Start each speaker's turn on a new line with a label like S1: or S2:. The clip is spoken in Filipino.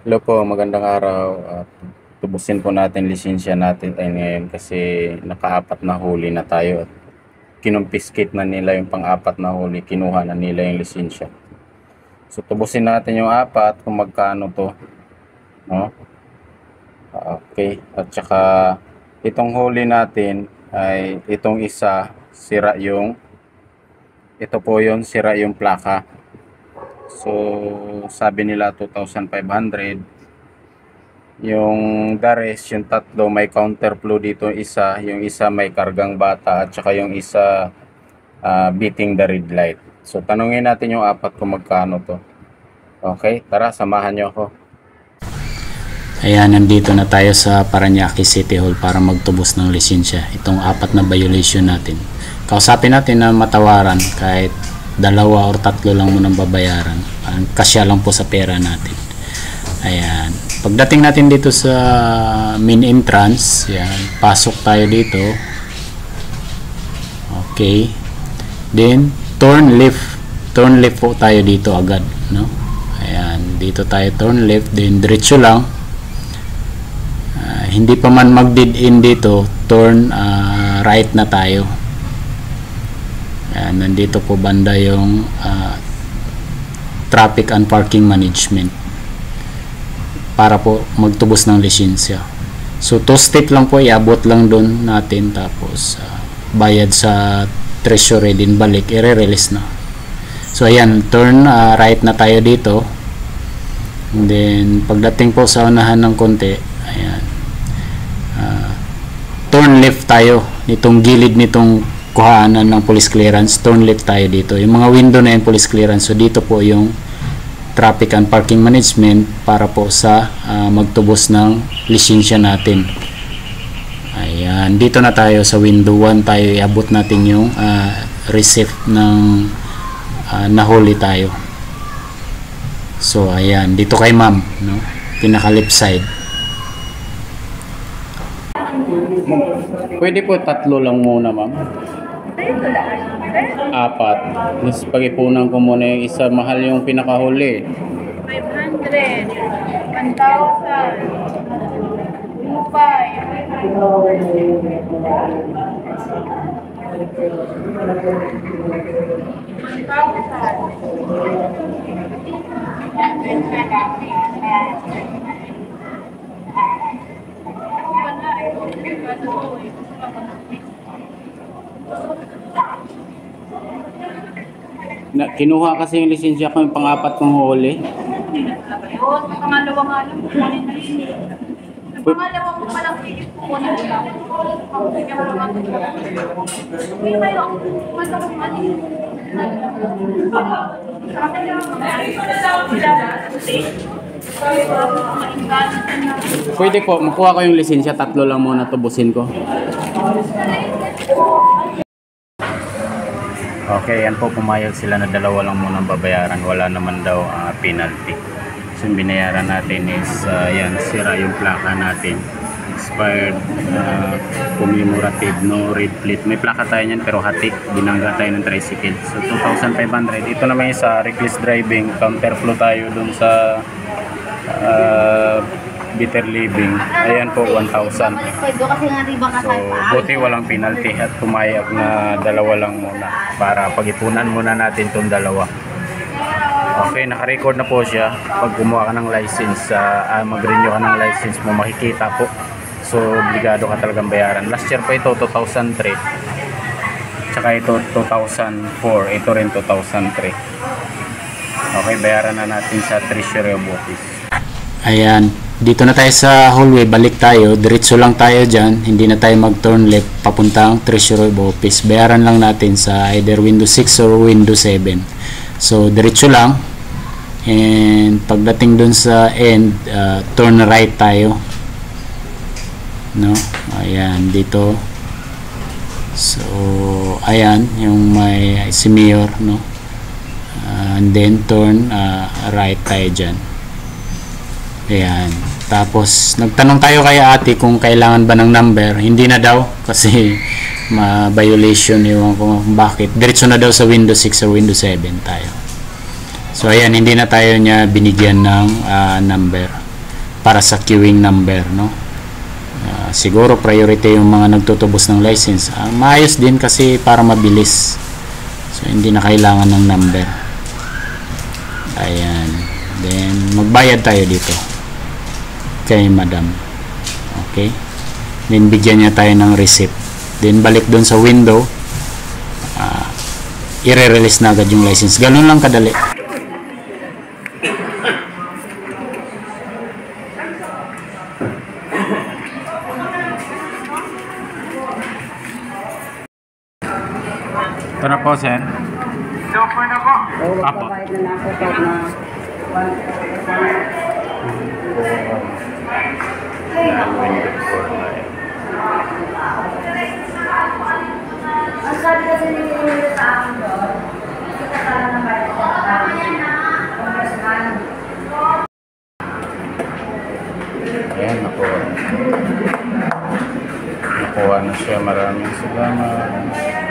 S1: Hello po, magandang araw. Tubusin po natin lisensya natin tayo ngayon kasi nakaapat na huli na tayo at kinumpiskate na nila yung pang-apat na huli, kinuha na nila yung lisensya. So tubusin natin yung apat kung magkano to, no? Okay, at saka itong huli natin ay itong isa sira yung sira yung plaka. So sabi nila 2,500. Yung the rest, yung tatlo may counterflow dito isa, yung isa may kargang bata at saka yung isa beating the red light. So tanungin natin yung apat kung magkano to. Okay, tara samahan nyo ako.
S2: Ayan, nandito na tayo sa Parañaque City Hall para magtubos ng lisensya. Itong apat na violation natin. Kausapin natin na matawaran kahit 2 or 3 lang munang babayaran. Kasya lang po sa pera natin. Ayan. Pagdating natin dito sa main entrance, yan, pasok tayo dito. Okay. Then, turn left. Turn left po tayo dito agad, no? Ayan, dito tayo turn left, then diretso lang. Hindi pa man mag-dead end dito, turn right na tayo. Ayan, nandito po banda yung traffic and parking management para po magtubos ng lisensya. So 2 step lang po, iabot lang doon natin, tapos bayad sa treasury, din balik, i-release na. So ayan, turn right na tayo dito. And then pagdating po sa unahan ng konti, ayan, turn left tayo nitong gilid nitong kuhaanan ng police clearance. Turn left tayo dito, yung mga window na yung police clearance. So dito po yung traffic and parking management para po sa magtubos ng lisensya natin. Ayan, dito na tayo sa window 1 tayo, iabot natin yung receipt ng nahuli tayo. So ayan, dito kay ma'am, no? Pinaka left side.
S1: Pwede po 3 lang muna, ma'am. 4. Mas pag-ipunan ko muna yung isa, mahal yung pinakahuli.
S3: 500, 1,000,
S1: Kinuha kasi yung lisensya ko yung pang-apat kong huli.
S3: Yun, pangalawa nga lang. Pangalawa ko palang ticket ko po na lang. Bigyan mo naman. Hindi kayo, masarap mali. Sa akin lang,
S1: Pwede po, makuha ko yung lisensya, 3 lang muna tubusin ko. Okay, yan po, pumayag sila na 2 lang muna babayaran, wala naman daw penalty. So yung binayaran natin is yan, sira yung plaka natin, expired, commemorative, no red plate. May plaka tayo niyan pero hatik, binangga tayo ng tricycle. So 2,500. Ito naman yung sa reckless driving, counterflow tayo dun sa bitter living, ayan po 1,000. So buti walang penalty at pumayag na 2 lang muna para pag-ipunan muna natin itong 2. Okay, naka-record na po siya. Pag gumawa ka ng license, mag-renew ka ng license mo, makikita po. So obligado ka talagang bayaran. Last year pa ito 2003, tsaka ito 2004, ito rin 2003. Okay, bayaran na natin sa Treasury of Office.
S2: Ayan, dito na tayo sa hallway, balik tayo, diretso lang tayo dyan, hindi na tayo mag-turn left papuntang Treasury Office. Bayaran lang natin sa either window 6 or window 7. So diretso lang, and pagdating dun sa end, turn right tayo, no? Ayan, dito. So ayan, yung may si Mayor, no? And then turn right tayo dyan. Ayan. Tapos nagtanong tayo kay ate kung kailangan ba ng number. Hindi na daw kasi ma-violation, ewan ko bakit. Diretso na daw sa window 6 or window 7 tayo. So ayan, hindi na tayo niya binigyan ng number. para sa queuing number, no? Siguro priority yung mga nagtutubos ng license. Maayos din kasi para mabilis. So hindi na kailangan ng number. Ayan. Then magbayad tayo dito kay madam. Okay. Then bigyan niya tayo ng receipt. Then balik doon sa window. I-release na agad yung license. Ganun lang kadali.
S1: Ito na po, sir.
S4: Oo,
S1: Apo.
S4: magbabayad na lang ako kahit na ang sabi kasi nila sa akin doon, hindi ka sana na bayad sa congressman.
S1: Ayan, nakuha. Nakuha na siya. Maraming salamat.